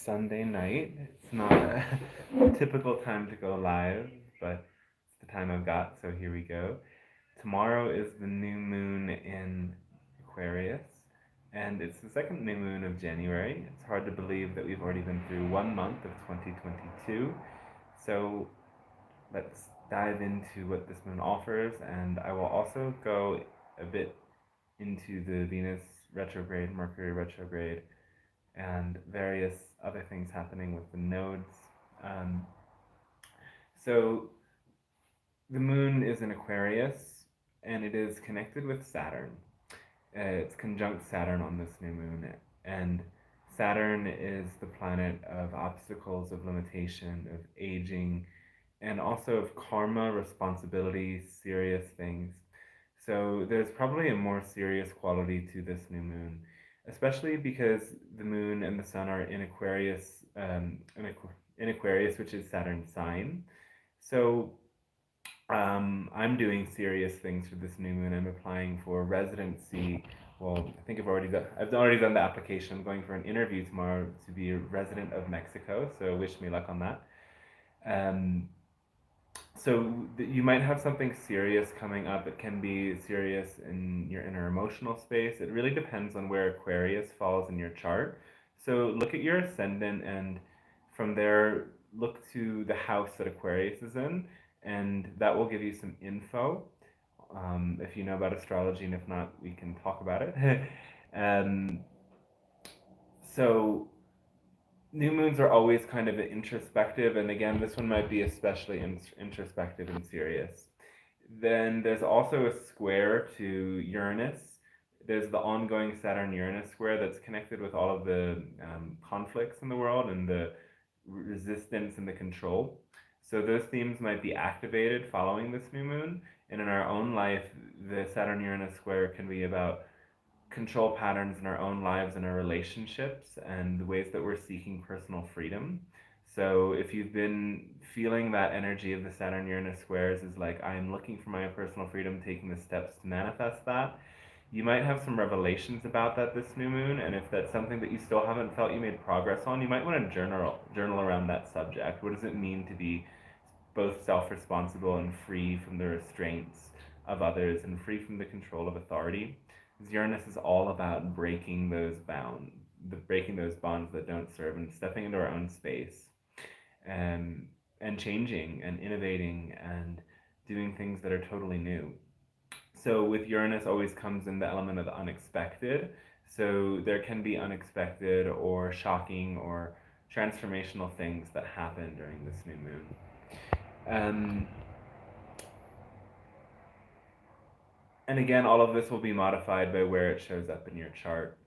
Sunday night. It's not a typical time to go live, but it's the time I've got, so here we go. Tomorrow is the new moon in Aquarius, and it's the second new moon of January. It's hard to believe that we've already been through 1 month of 2022. So let's dive into what this moon offers, and I will also go a bit into the Venus retrograde, Mercury retrograde, and various other things happening with the nodes. Um, so the moon is in Aquarius, and it is connected with Saturn. It's conjunct Saturn on this new moon, and Saturn is the planet of obstacles, of limitation, of aging, and also of karma, responsibility, serious things. So there's probably a more serious quality to this new moon, especially because the moon and the sun are in Aquarius, in Aquarius, which is Saturn's sign. So I'm doing serious things for this new moon. I'm applying for residency. Well, I think I've already done the application. I'm going for an interview tomorrow to be a resident of Mexico. So wish me luck on that. Um, you might have something serious coming up. It can be serious in your inner emotional space. It really depends on where Aquarius falls in your chart. So look at your ascendant, and from there look to the house that Aquarius is in, and that will give you some info. If you know about astrology, and if not, we can talk about it. um, so new moons are always kind of introspective, and again, this one might be especially introspective and serious. Then there's also a square to Uranus. There's the ongoing Saturn-Uranus square that's connected with all of the conflicts in the world and the resistance and the control. So those themes might be activated following this new moon. And in our own life, the Saturn-Uranus square can be about control patterns in our own lives and our relationships and the ways that we're seeking personal freedom. So if you've been feeling that energy of the Saturn Uranus squares is like, I'm looking for my personal freedom, taking the steps to manifest that, you might have some revelations about that this new moon. And if that's something that you still haven't felt you made progress on, you might want to journal around that subject. What does it mean to be both self-responsible and free from the restraints of others and free from the control of authority? Uranus is all about breaking those bonds that don't serve, and stepping into our own space, and changing and innovating and doing things that are totally new. So with Uranus always comes in the element of the unexpected. So there can be unexpected or shocking or transformational things that happen during this new moon. And again, all of this will be modified by where it shows up in your chart.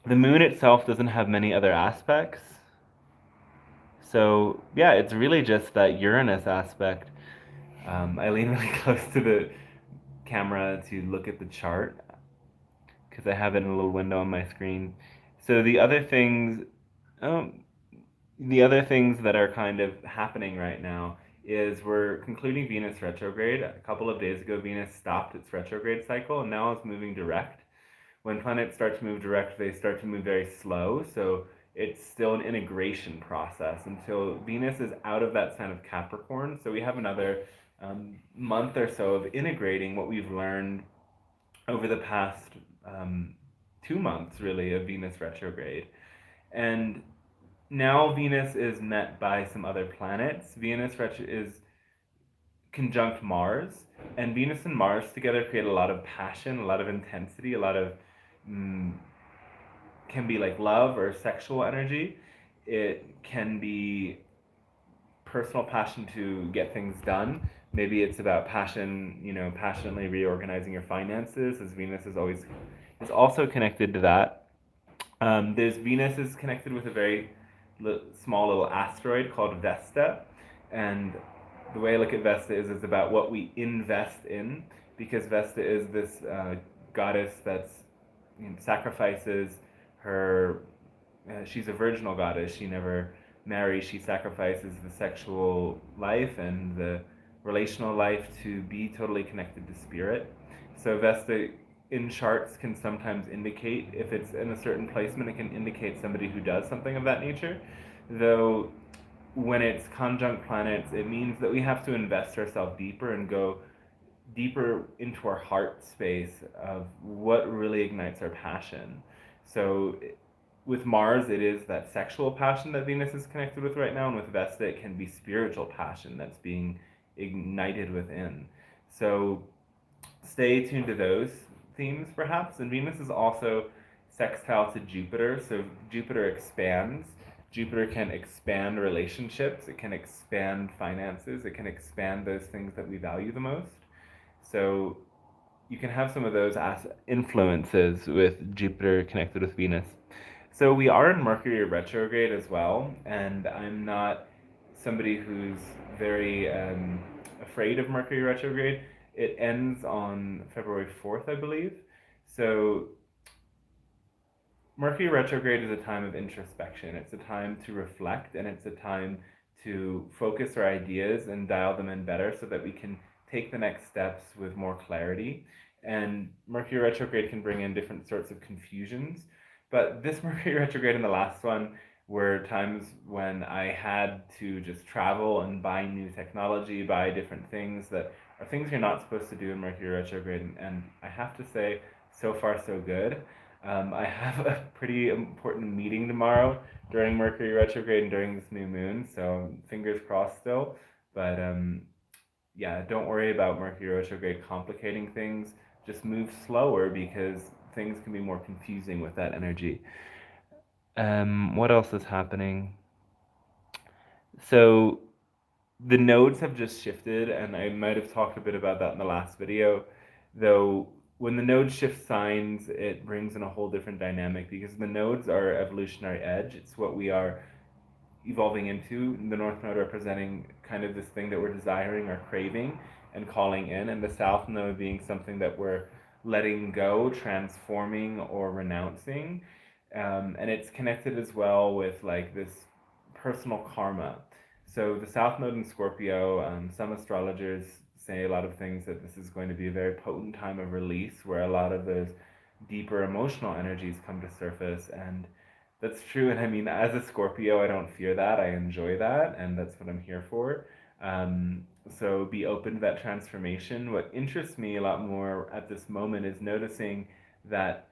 The moon itself doesn't have many other aspects. So yeah, it's really just that Uranus aspect. I lean really close to the camera to look at the chart because I have it in a little window on my screen. So the other things that are kind of happening right now is we're concluding Venus retrograde. A couple of days ago, Venus stopped its retrograde cycle, and now it's moving direct. When planets start to move direct, they start to move very slow, so it's still an integration process until Venus is out of that sign of Capricorn. So we have another month or so of integrating what we've learned over the past 2 months, really, of Venus retrograde. And now Venus is met by some other planets. Venus is conjunct Mars, and Venus and Mars together create a lot of passion, a lot of intensity, a lot of can be like love or sexual energy. It can be personal passion to get things done. Maybe it's about passion, passionately reorganizing your finances, as Venus is also connected to that. There's Venus is connected with a very small little asteroid called Vesta, and the way I look at Vesta is it's about what we invest in, because Vesta is this goddess that's sacrifices her. She's a virginal goddess. She never marries. She sacrifices the sexual life and the relational life to be totally connected to spirit. So Vesta in charts can sometimes indicate, if it's in a certain placement, it can indicate somebody who does something of that nature. Though when it's conjunct planets, it means that we have to invest ourselves deeper and go deeper into our heart space of what really ignites our passion. So with Mars, it is that sexual passion that Venus is connected with right now, and with Vesta, it can be spiritual passion that's being ignited within. So stay tuned to those themes, perhaps. And Venus is also sextile to Jupiter, so Jupiter expands. Jupiter can expand relationships, it can expand finances, it can expand those things that we value the most. So you can have some of those as influences with Jupiter connected with Venus. So we are in Mercury retrograde as well, and I'm not somebody who's very afraid of Mercury retrograde. It ends on February 4th, I believe. So Mercury retrograde is a time of introspection. It's a time to reflect, and it's a time to focus our ideas and dial them in better so that we can take the next steps with more clarity. And Mercury retrograde can bring in different sorts of confusions. But this Mercury retrograde and the last one were times when I had to just travel and buy new technology, buy different things that are things you're not supposed to do in Mercury retrograde. And I have to say, so far so good. I have a pretty important meeting tomorrow during Mercury retrograde and during this new moon, so fingers crossed still. But yeah, don't worry about Mercury retrograde complicating things. Just move slower because things can be more confusing with that energy. What else is happening? So the nodes have just shifted, and I might have talked a bit about that in the last video, though when the nodes shift signs, it brings in a whole different dynamic because the nodes are evolutionary edge. It's what we are evolving into. The North Node representing kind of this thing that we're desiring or craving and calling in, and the South Node being something that we're letting go, transforming, or renouncing. And it's connected as well with like this personal karma. So the South Node in Scorpio, some astrologers say a lot of things that this is going to be a very potent time of release where a lot of those deeper emotional energies come to surface. And that's true. And I mean, as a Scorpio, I don't fear that. I enjoy that. And that's what I'm here for. So be open to that transformation. What interests me a lot more at this moment is noticing that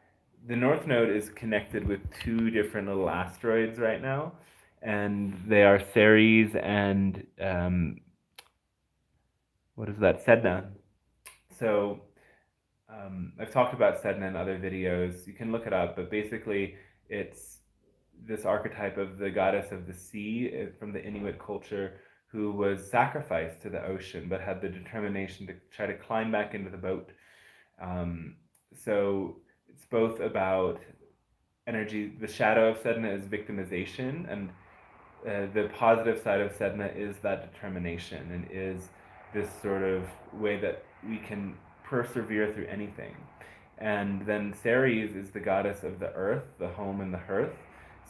the North Node is connected with two different little asteroids right now, and they are Ceres and what is that? Sedna. So I've talked about Sedna in other videos. You can look it up, but basically it's this archetype of the goddess of the sea from the Inuit culture who was sacrificed to the ocean but had the determination to try to climb back into the boat. So it's both about energy. The shadow of Sedna is victimization, and the positive side of Sedna is that determination and is this sort of way that we can persevere through anything. And then Ceres is the goddess of the earth, the home and the hearth.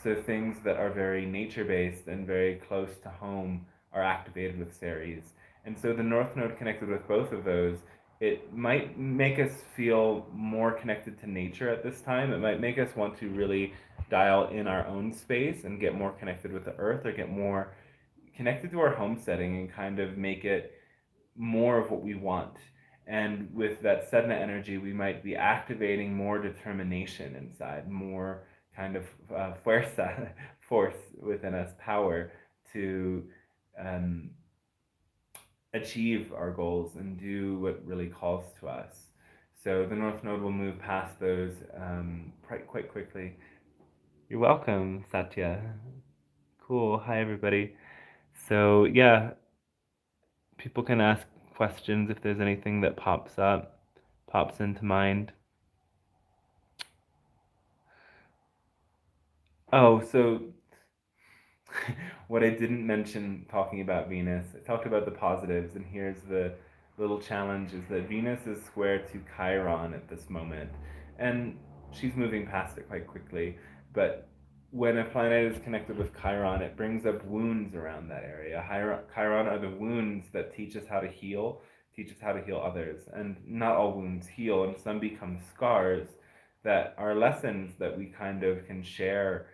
So things that are very nature based and very close to home are activated with Ceres. And so the North Node connected with both of those, it might make us feel more connected to nature at this time. It might make us want to really dial in our own space and get more connected with the earth, or get more connected to our home setting and kind of make it more of what we want. And with that Sedna energy, we might be activating more determination inside, more kind of fuerza, force within us, power to achieve our goals and do what really calls to us. So the North Node will move past those quite quickly. You're welcome, Satya. Cool. Hi, everybody. So yeah, people can ask questions if there's anything that pops into mind. Oh, so what I didn't mention talking about Venus, I talked about the positives, and here's the little challenge is that Venus is square to Chiron at this moment, and she's moving past it quite quickly. But when a planet is connected with Chiron, it brings up wounds around that area. Chiron are the wounds that teach us how to heal, teach us how to heal others. And not all wounds heal, and some become scars that are lessons that we kind of can share,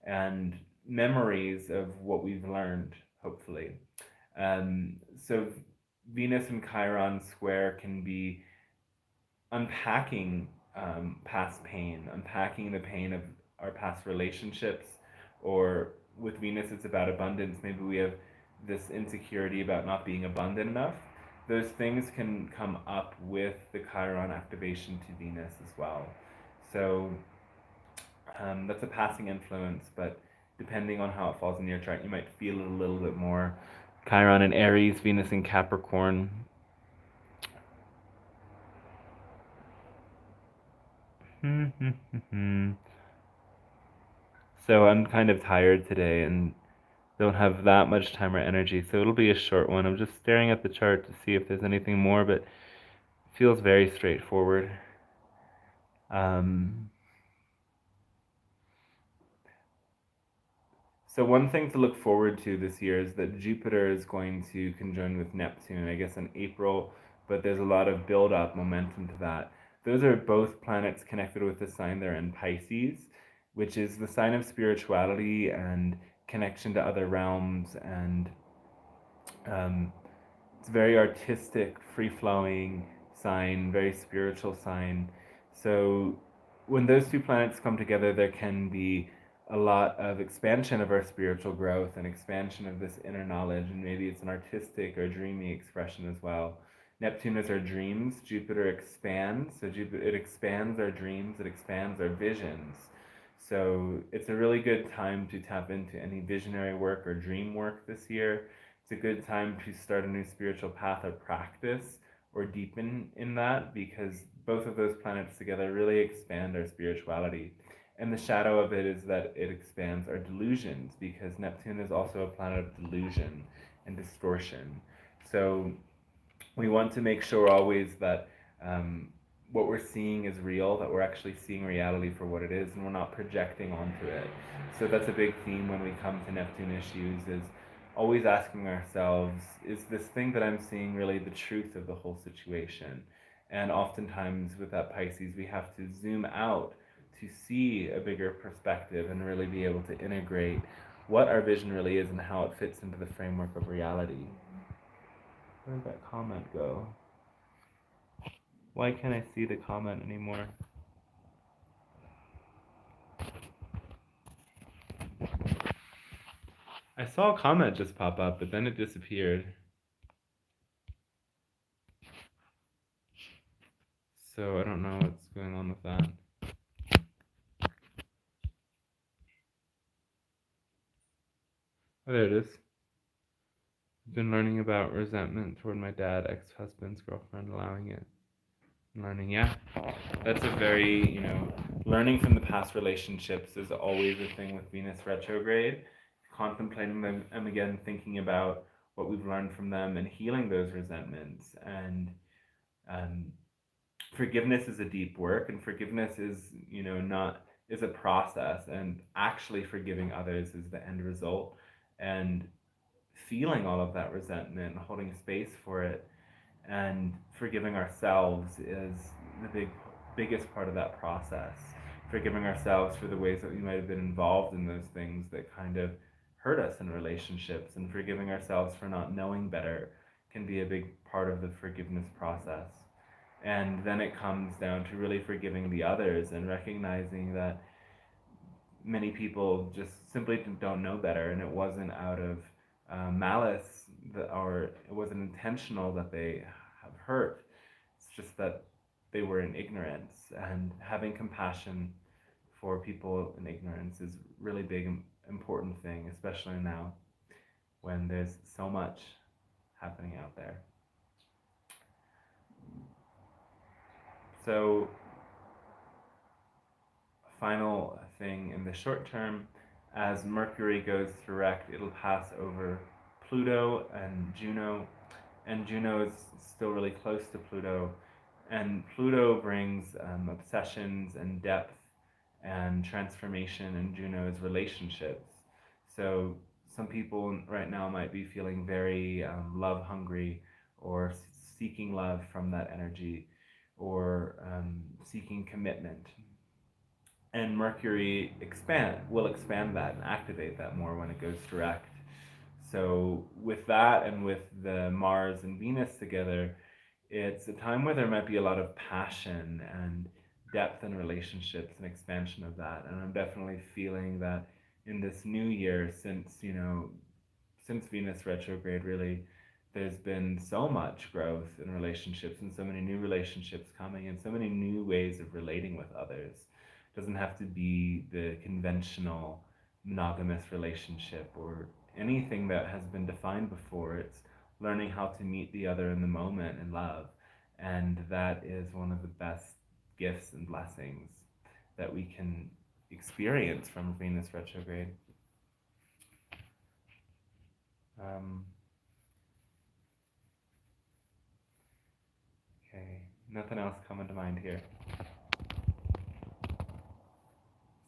and memories of what we've learned, hopefully. So Venus and Chiron square can be unpacking past pain, unpacking the pain of our past relationships, or with Venus, it's about abundance. Maybe we have this insecurity about not being abundant enough. Those things can come up with the Chiron activation to Venus as well. So that's a passing influence, but depending on how it falls in your chart, you might feel it a little bit more. Chiron in Aries, Venus in Capricorn. So I'm kind of tired today and don't have that much time or energy, so it'll be a short one. I'm just staring at the chart to see if there's anything more, but it feels very straightforward. So one thing to look forward to this year is that Jupiter is going to conjoin with Neptune, I guess in April, but there's a lot of build-up momentum to that. Those are both planets connected with the sign they're in, Pisces, which is the sign of spirituality and connection to other realms, and it's a very artistic, free-flowing sign, very spiritual sign. So when those two planets come together, there can be a lot of expansion of our spiritual growth and expansion of this inner knowledge, and maybe it's an artistic or dreamy expression as well. Neptune is our dreams. Jupiter expands, so it expands our dreams, it expands our visions. So it's a really good time to tap into any visionary work or dream work this year. It's a good time to start a new spiritual path or practice or deepen in that, because both of those planets together really expand our spirituality. And the shadow of it is that it expands our delusions, because Neptune is also a planet of delusion and distortion. So we want to make sure always that what we're seeing is real, that we're actually seeing reality for what it is, and we're not projecting onto it. So that's a big theme when we come to Neptune issues, is always asking ourselves, is this thing that I'm seeing really the truth of the whole situation? And oftentimes with that Pisces, we have to zoom out to see a bigger perspective and really be able to integrate what our vision really is and how it fits into the framework of reality. Where did that comment go? Why can't I see the comment anymore? I saw a comment just pop up, but then it disappeared. So I don't know what's going on with that. Oh, there it is. I've been learning about resentment toward my dad, ex-husband's girlfriend, allowing it. Learning, yeah. That's a very, learning from the past relationships is always a thing with Venus retrograde. Contemplating them and again thinking about what we've learned from them and healing those resentments. And forgiveness is a deep work, and forgiveness is, not is a process, and actually forgiving others is the end result. And feeling all of that resentment and holding space for it and forgiving ourselves is the biggest part of that process. Forgiving ourselves for the ways that we might have been involved in those things that kind of hurt us in relationships, and forgiving ourselves for not knowing better can be a big part of the forgiveness process. And then it comes down to really forgiving the others and recognizing that many people just simply don't know better, and it wasn't out of malice or it wasn't intentional that they have hurt. It's just that they were in ignorance, and having compassion for people in ignorance is really big, important thing, especially now when there's so much happening out there. So final thing in the short term, as Mercury goes direct, it'll pass over Pluto and Juno is still really close to Pluto, and Pluto brings obsessions and depth and transformation, and Juno is relationships. So some people right now might be feeling very love hungry or seeking love from that energy, or seeking commitment. And Mercury will expand that and activate that more when it goes direct. So with that, and with the Mars and Venus together, it's a time where there might be a lot of passion and depth in relationships and expansion of that. And I'm definitely feeling that in this new year, since Venus retrograde, really, there's been so much growth in relationships, and so many new relationships coming, and so many new ways of relating with others. It doesn't have to be the conventional monogamous relationship or anything that has been defined before. It's learning how to meet the other in the moment in love. And that is one of the best gifts and blessings that we can experience from Venus retrograde. Okay, nothing else coming to mind here.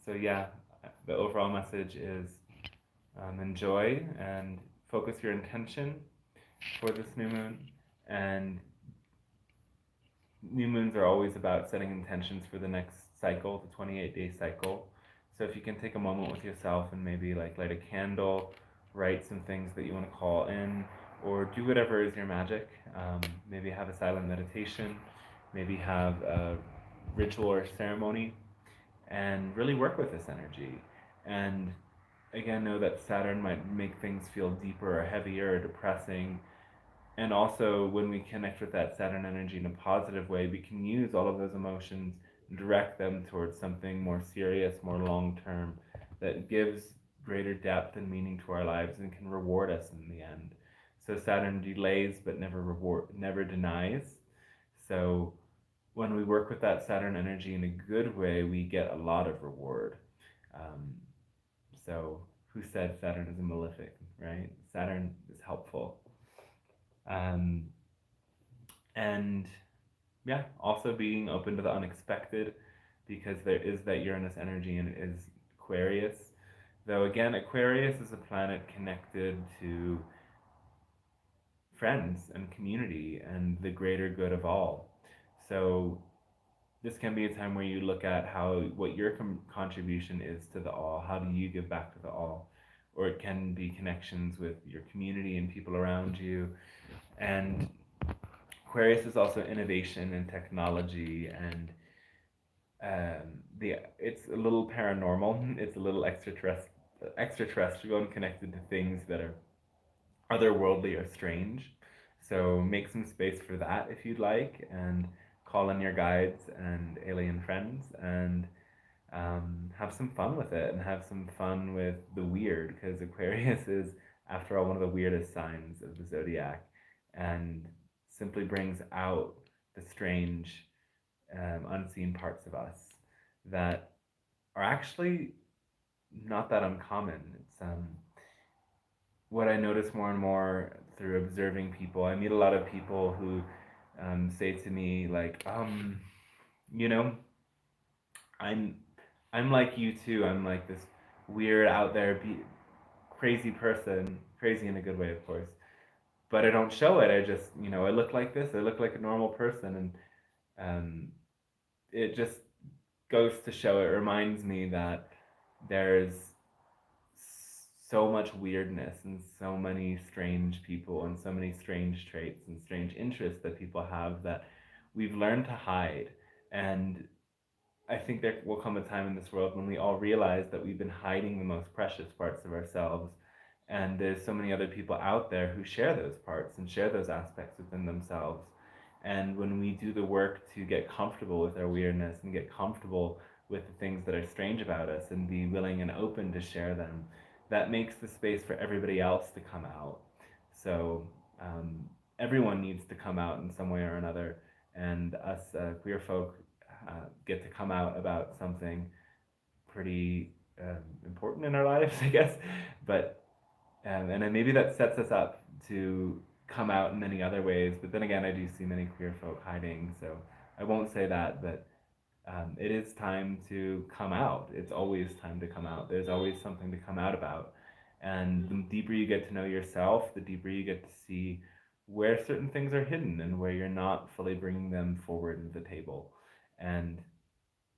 So yeah, the overall message is enjoy and focus your intention for this new moon. And new moons are always about setting intentions for the next cycle, the 28-day cycle. So if you can take a moment with yourself and maybe like light a candle, write some things that you want to call in, or do whatever is your magic. Maybe have a silent meditation, maybe have a ritual or ceremony, and really work with this energy. And again, know that Saturn might make things feel deeper or heavier or depressing. And also, when we connect with that Saturn energy in a positive way, we can use all of those emotions and direct them towards something more serious, more long term, that gives greater depth and meaning to our lives and can reward us in the end. So Saturn delays but never denies. So when we work with that Saturn energy in a good way, we get a lot of reward. Um, so who said Saturn is a malefic, right? Saturn is helpful. Um, and yeah, also being open to the unexpected, because there is that Uranus energy and it is Aquarius. Though again, Aquarius is a planet connected to friends and community and the greater good of all. So this can be a time where you look at what your contribution is to the all. How do you give back to the all? Or it can be connections with your community and people around you. And Aquarius is also innovation and technology, and it's a little paranormal. It's a little extraterrestrial and connected to things that are otherworldly or strange. So make some space for that if you'd like, and call in your guides and alien friends, and have some fun with it, and have some fun with the weird, because Aquarius is, after all, one of the weirdest signs of the zodiac, and simply brings out the strange, unseen parts of us that are actually not that uncommon. It's what I notice more and more through observing people. I meet a lot of people who say to me like, you know, I'm I'm like you too. I'm like this weird out there crazy person, crazy in a good way, of course. But I don't show it. I just, I look like this. I look like a normal person, and um, it just goes to show. It reminds me that there's so much weirdness and so many strange people and so many strange traits and strange interests that people have that we've learned to hide. And I think there will come a time in this world when we all realize that we've been hiding the most precious parts of ourselves. And there's so many other people out there who share those parts and share those aspects within themselves. And when we do the work to get comfortable with our weirdness and get comfortable with the things that are strange about us and be willing and open to share them, that makes the space for everybody else to come out. So everyone needs to come out in some way or another. And us queer folk get to come out about something pretty important in our lives, I guess. But and then maybe that sets us up to come out in many other ways. But then again, I do see many queer folk hiding, so I won't say that. But it is time to come out. It's always time to come out. There's always something to come out about. And the deeper you get to know yourself, the deeper you get to see where certain things are hidden and where you're not fully bringing them forward to the table. And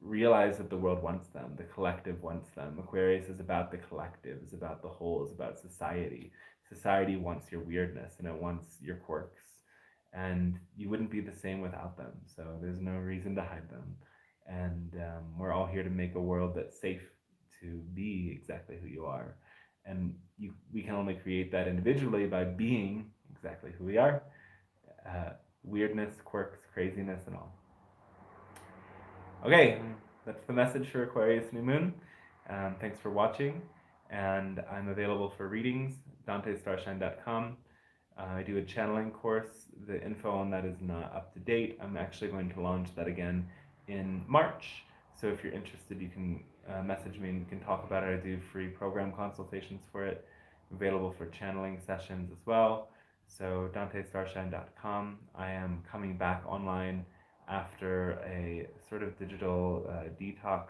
realize that the world wants them, the collective wants them. Aquarius is about the collective, is about the whole, is about society. Society wants your weirdness and it wants your quirks. And you wouldn't be the same without them. So there's no reason to hide them. And we're all here to make a world that's safe to be exactly who you are. And we can only create that individually by being exactly who we are. Uh, Weirdness, quirks, craziness, and all. Okay, that's the message for Aquarius New Moon. Thanks for watching, and I'm available for readings, dantestarshine.com. I do a channeling course. The info on that is not up to date. I'm actually going to launch that again in March. So if you're interested, you can message me and we can talk about it. I do free program consultations for it, available for channeling sessions as well. So dantestarshine.com. I am coming back online after a sort of digital detox,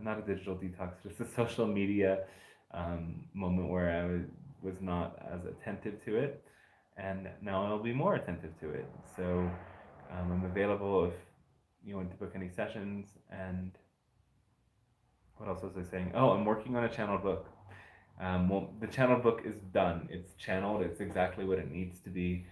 not a digital detox, just a social media moment where I was not as attentive to it, and now I'll be more attentive to it. So I'm available if you want to book any sessions. And what else was I saying? Oh, I'm working on a channeled book. Well, the channeled book is done. It's channeled. It's exactly what it needs to be.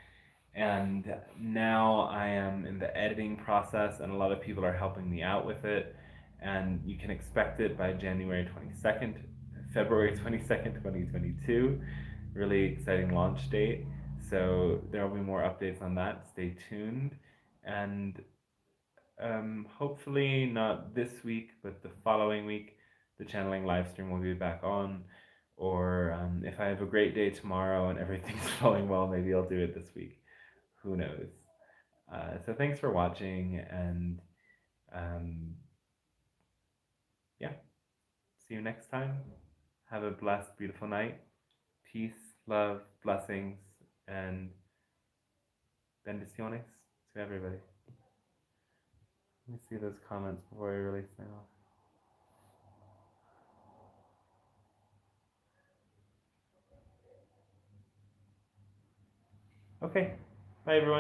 And now I am in the editing process, and a lot of people are helping me out with it. And you can expect it by January 22nd, February 22nd, 2022. Really exciting launch date. So there will be more updates on that. Stay tuned. And hopefully, not this week, but the following week, the channeling live stream will be back on. Or if I have a great day tomorrow and everything's flowing well, maybe I'll do it this week. Who knows? So thanks for watching, and um, yeah, see you next time. Have a blessed, beautiful night. Peace, love, blessings, and bendiciones to everybody. Let me see those comments before I really sign off. Okay, bye everyone.